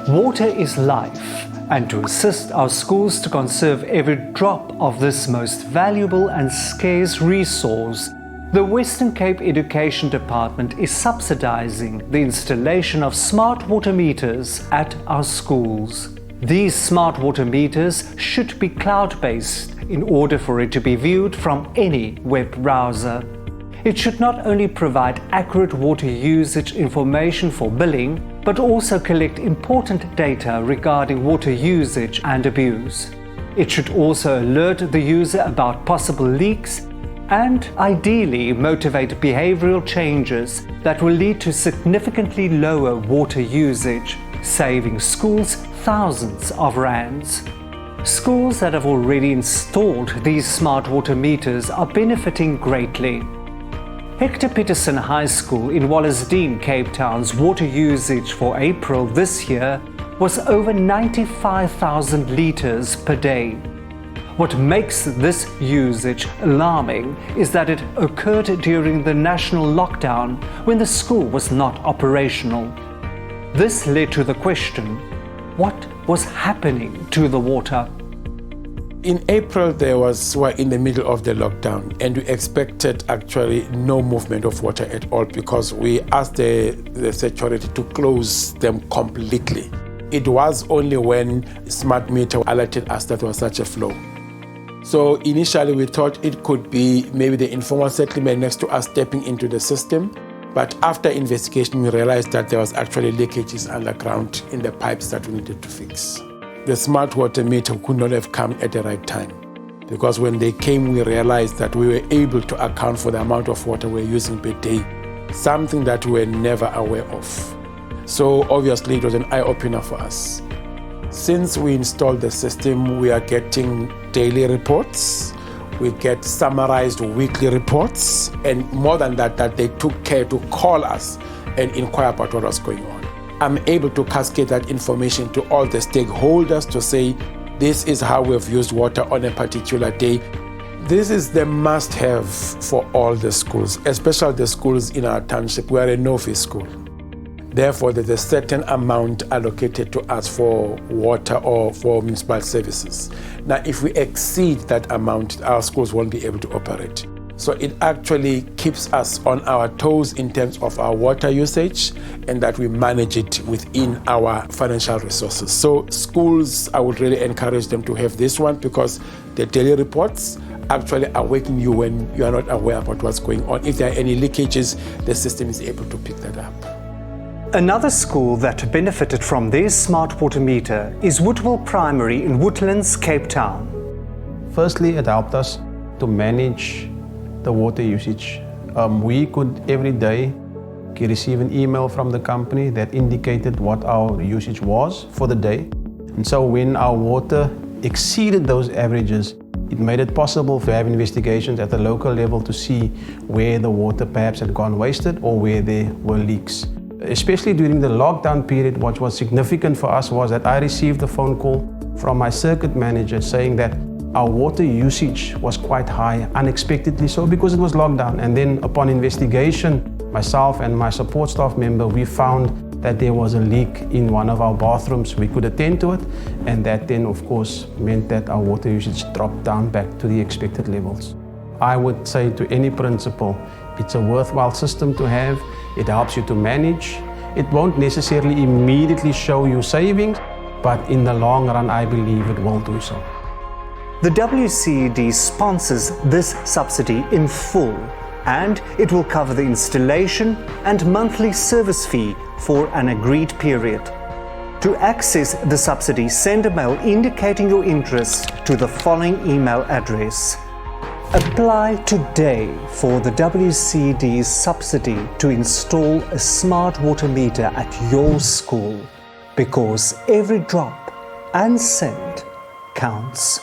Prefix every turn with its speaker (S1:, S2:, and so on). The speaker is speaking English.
S1: Water is life, and to assist our schools to conserve every drop of this most valuable and scarce resource, the Western Cape Education Department is subsidizing the installation of smart water meters at our schools. These smart water meters should be cloud-based in order for it to be viewed from any web browser. It should not only provide accurate water usage information for billing, but also collect important data regarding water usage and abuse. It should also alert the user about possible leaks and ideally motivate behavioral changes that will lead to significantly lower water usage, saving schools thousands of rands. Schools that have already installed these smart water meters are benefiting greatly. Hector Peterson High School in Wallisdean, Cape Town's water usage for April this year was over 95,000 litres per day. What makes this usage alarming is that it occurred during the national lockdown when the school was not operational. This led to the question, what was happening to the water?
S2: In April, we're in the middle of the lockdown, and we expected actually no movement of water at all because we asked the security to close them completely. It was only when smart meter alerted us that there was such a flow. So initially we thought it could be maybe the informal settlement next to us stepping into the system, but after investigation we realized that there was actually leakages underground in the pipes that we needed to fix. The smart water meter could not have come at the right time because when they came we realized that we were able to account for the amount of water we're using per day, something that we were never aware of. So obviously it was an eye-opener for us. Since we installed the system, we are getting daily reports, we get summarized weekly reports, and more than that they took care to call us and inquire about what was going on. I'm able to cascade that information to all the stakeholders to say, this is how we've used water on a particular day. This is the must-have for all the schools, especially the schools in our township. We are a no-fee school. Therefore, there's a certain amount allocated to us for water or for municipal services. Now, if we exceed that amount, our schools won't be able to operate. So it actually keeps us on our toes in terms of our water usage and that we manage it within our financial resources. So schools, I would really encourage them to have this one because the daily reports actually are waking you when you are not aware about what's going on. If there are any leakages, the system is able to pick that up.
S1: Another school that benefited from this smart water meter is Woodville Primary in Woodlands, Cape Town.
S3: Firstly, it helped us to manage the water usage. We could every day receive an email from the company that indicated what our usage was for the day. And so when our water exceeded those averages, it made it possible to have investigations at the local level to see where the water perhaps had gone wasted or where there were leaks. Especially during the lockdown period, what was significant for us was that I received a phone call from my circuit manager saying that our water usage was quite high, unexpectedly so, because it was lockdown. And then upon investigation, myself and my support staff member, we found that there was a leak in one of our bathrooms. We could attend to it, and that then of course meant that our water usage dropped down back to the expected levels. I would say to any principal, it's a worthwhile system to have. It helps you to manage. It won't necessarily immediately show you savings, but in the long run, I believe it will do so.
S1: The WCED sponsors this subsidy in full, and it will cover the installation and monthly service fee for an agreed period. To access the subsidy, send a mail indicating your interest to the following email address. Apply today for the WCED's subsidy to install a smart water meter at your school, because every drop and cent counts.